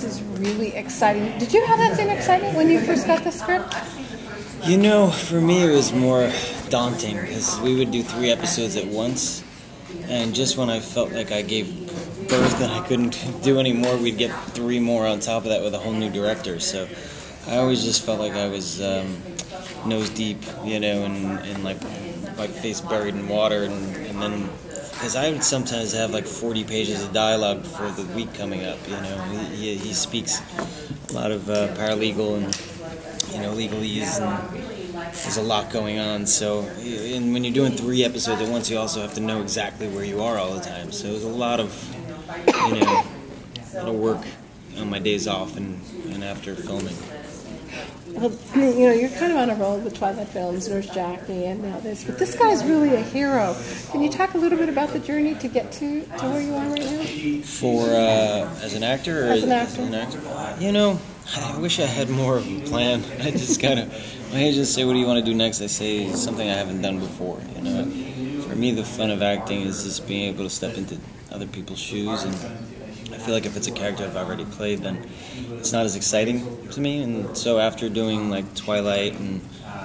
this is really exciting. Did you have that same excitement when you first got the script? You know, for me it was more daunting because we would do 3 episodes at once, and just when I felt like I gave birth and I couldn't do any more, we'd get 3 more on top of that with a whole new director. So I always just felt like I was nose deep, you know, and like my face buried in water, and then because I would sometimes have like 40 pages of dialogue for the week coming up, you know. He speaks a lot of paralegal and, you know, legalese, and there's a lot going on. So, and when you're doing 3 episodes at once, you also have to know exactly where you are all the time. So it was a lot of, you know, a lot of work on my days off and after filming. Well, you know, you're kind of on a roll with Twilight Films, Nurse Jackie, and now this. But this guy's really a hero. Can you talk a little bit about the journey to get to where you are right now? For as an actor, or as an actor? As an actor, you know, I wish I had more of a plan. I just kind of, my agents say, "What do you want to do next?" I say something I haven't done before. You know, for me, the fun of acting is just being able to step into other people's shoes, and I feel like if it's a character I've already played, then it's not as exciting to me. And so after doing like Twilight,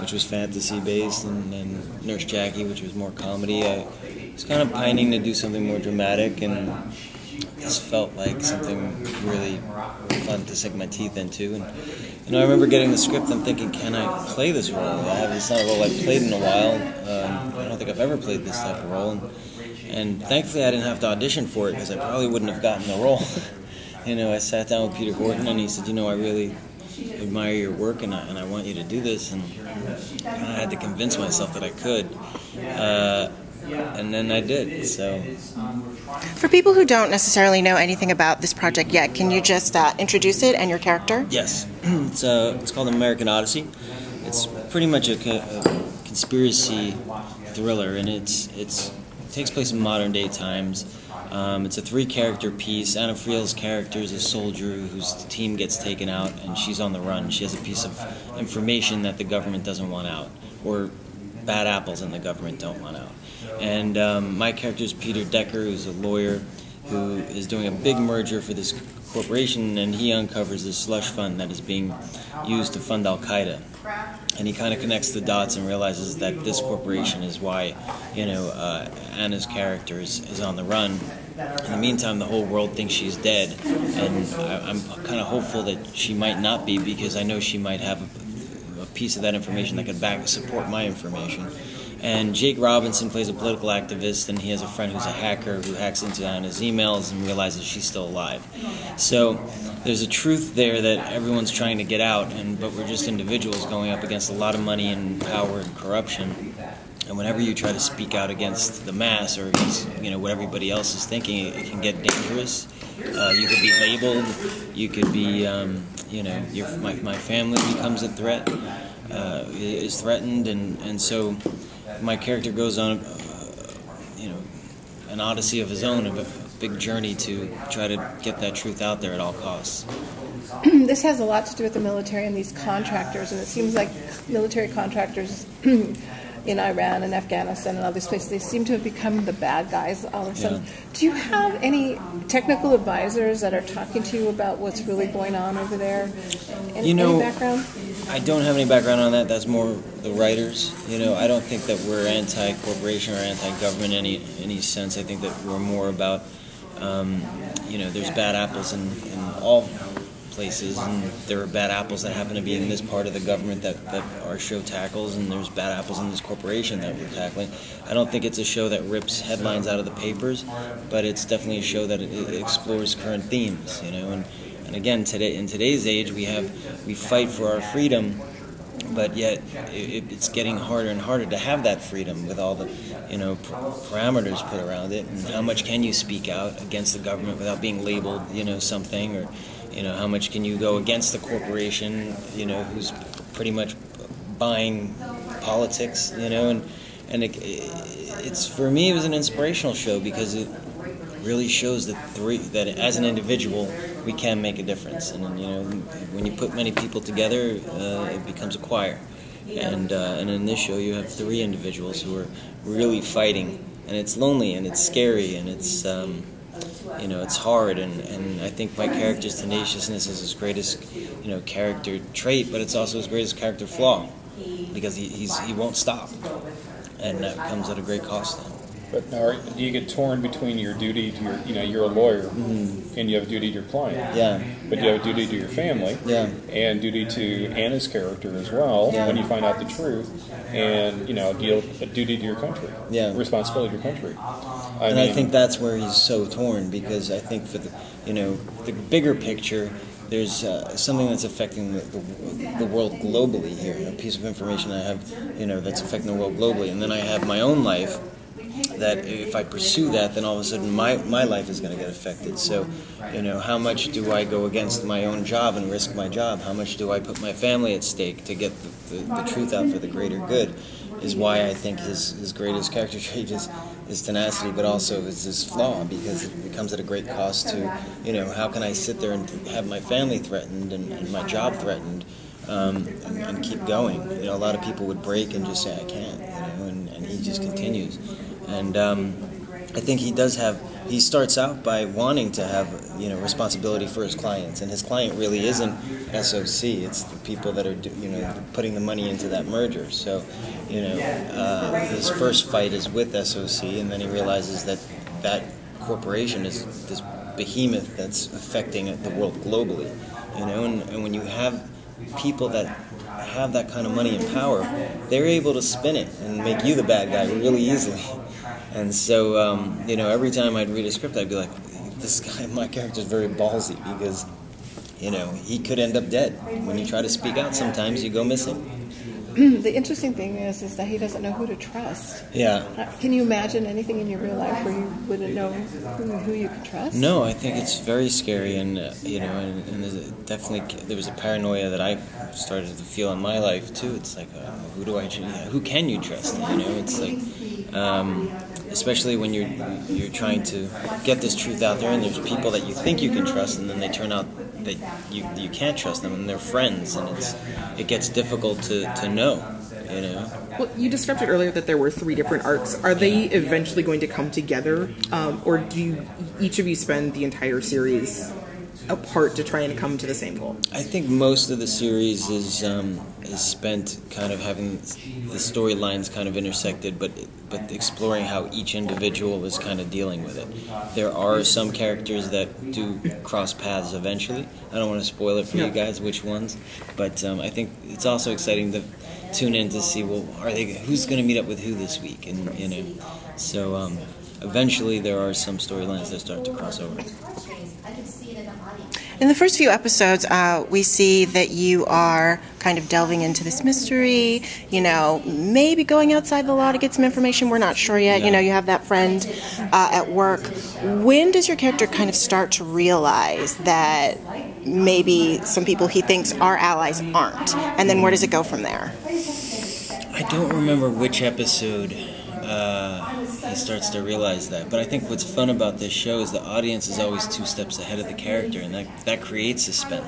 which was fantasy based, and Nurse Jackie, which was more comedy, I was kind of pining to do something more dramatic, and this felt like something really fun to sink my teeth into. And you know, I remember getting the script and thinking, can I play this role? It's not a role I've played in a while. I don't think I've ever played this type of role. And thankfully I didn't have to audition for it, because I probably wouldn't have gotten the role. You know, I sat down with Peter Horton and he said, you know, I really admire your work and I want you to do this. And I had to convince myself that I could. And then I did, so. For people who don't necessarily know anything about this project yet, can you just introduce it and your character? Yes. It's called American Odyssey. It's pretty much a conspiracy thriller, and it takes place in modern day times. It's a 3-character piece. Anna Friel's character is a soldier whose team gets taken out, and she's on the run. She has a piece of information that the government doesn't want out, or bad apples in the government don't want out. And my character is Peter Decker, who's a lawyer who is doing a big merger for this corporation, and he uncovers this slush fund that is being used to fund Al-Qaeda. And he kind of connects the dots and realizes that this corporation is why, you know, Anna's character is on the run. In the meantime, the whole world thinks she's dead, and I'm kind of hopeful that she might not be, because I know she might have a piece of that information that could support my information. And Jake Robinson plays a political activist, and he has a friend who's a hacker who hacks into Anna's emails and realizes she's still alive. So there's a truth there that everyone's trying to get out, but we're just individuals going up against a lot of money and power and corruption. And whenever you try to speak out against the mass or against, you know, what everybody else is thinking, it can get dangerous. You could be labeled. You could be, you know, my family becomes a threat, is threatened, and so my character goes on, you know, an odyssey of his own, a big journey to try to get that truth out there at all costs. This has a lot to do with the military and these contractors, and it seems like military contractors in Iran and Afghanistan and other places, they seem to have become the bad guys all of a sudden. Yeah. Do you have any technical advisors that are talking to you about what's really going on over there? Any background? I don't have any background on that. That's more the writers. You know, I don't think that we're anti-corporation or anti-government in any sense. I think that we're more about, you know, there's bad apples in all places, and there are bad apples that happen to be in this part of the government that our show tackles, and there's bad apples in this corporation that we're tackling. I don't think it's a show that rips headlines out of the papers, but it's definitely a show that it explores current themes, you know. And again, in today's age, we fight for our freedom, but yet it's getting harder and harder to have that freedom with all the, you know, parameters put around it. And how much can you speak out against the government without being labeled, you know, something, or you know, how much can you go against the corporation, you know, who's pretty much buying politics, you know, and it's for me, it was an inspirational show because it really shows that as an individual we can make a difference, and you know, when you put many people together, it becomes a choir, and in this show you have 3 individuals who are really fighting, and it's lonely and it's scary and it's it's hard, and I think my character's tenaciousness is his greatest, character trait, but it's also his greatest character flaw, because he won't stop, and that comes at a great cost to him. But now, do you get torn between your duty to you're a lawyer, and you have a duty to your client. Yeah. But you have a duty to your family. Yeah. And duty to Anna's character as well, when you find out the truth, and a duty to your country. Yeah. Responsibility to your country. I think that's where he's so torn, because I think for the bigger picture, there's something that's affecting the world globally here. A piece of information I have, that's affecting the world globally, and then I have my own life. That if I pursue that, then all of a sudden my life is going to get affected. So, how much do I go against my own job and risk my job? How much do I put my family at stake to get the truth out for the greater good? Is why I think his greatest character trait is tenacity, but also is this flaw, because it becomes at a great cost to, how can I sit there and have my family threatened and my job threatened, and keep going? A lot of people would break and just say, I can't, and he just continues. And I think he starts out by wanting to have, responsibility for his clients, and his client really isn't SOC, it's the people that are, putting the money into that merger. So, his first fight is with SOC, and then he realizes that corporation is this behemoth that's affecting the world globally, and when you have people that have that kind of money and power, they're able to spin it and make you the bad guy really easily. And so, every time I'd read a script, I'd be like, this guy, my character's very ballsy, because, he could end up dead. When you try to speak out, sometimes you go missing. The interesting thing is that he doesn't know who to trust. Yeah. Can you imagine anything in your real life where you wouldn't know who you could trust? No, I think it's very scary, and and there's there was a paranoia that I started to feel in my life too. It's like, who can you trust? It's like, especially when you're trying to get this truth out there, and there's people that you think you can trust, and then they turn out that you can't trust them, and they're friends, and it gets difficult to know. Well, you described it earlier that there were 3 different arcs. Are they eventually going to come together, or do each of you spend the entire series apart to try and come to the same goal? I think most of the series is spent kind of having the storylines kind of intersected, but exploring how each individual is kind of dealing with it. There are some characters that do cross paths eventually. I don't want to spoil it for you guys which ones, but I think it's also exciting to tune in to see, well, who's going to meet up with who this week, and so eventually there are some storylines that start to cross over. In the first few episodes, we see that you are kind of delving into this mystery, maybe going outside the law to get some information. We're not sure yet. Yeah. You have that friend at work. When does your character kind of start to realize that maybe some people he thinks are allies aren't? And then where does it go from there? I don't remember which episode he starts to realize that, but I think what's fun about this show is the audience is always 2 steps ahead of the character, and that creates suspense.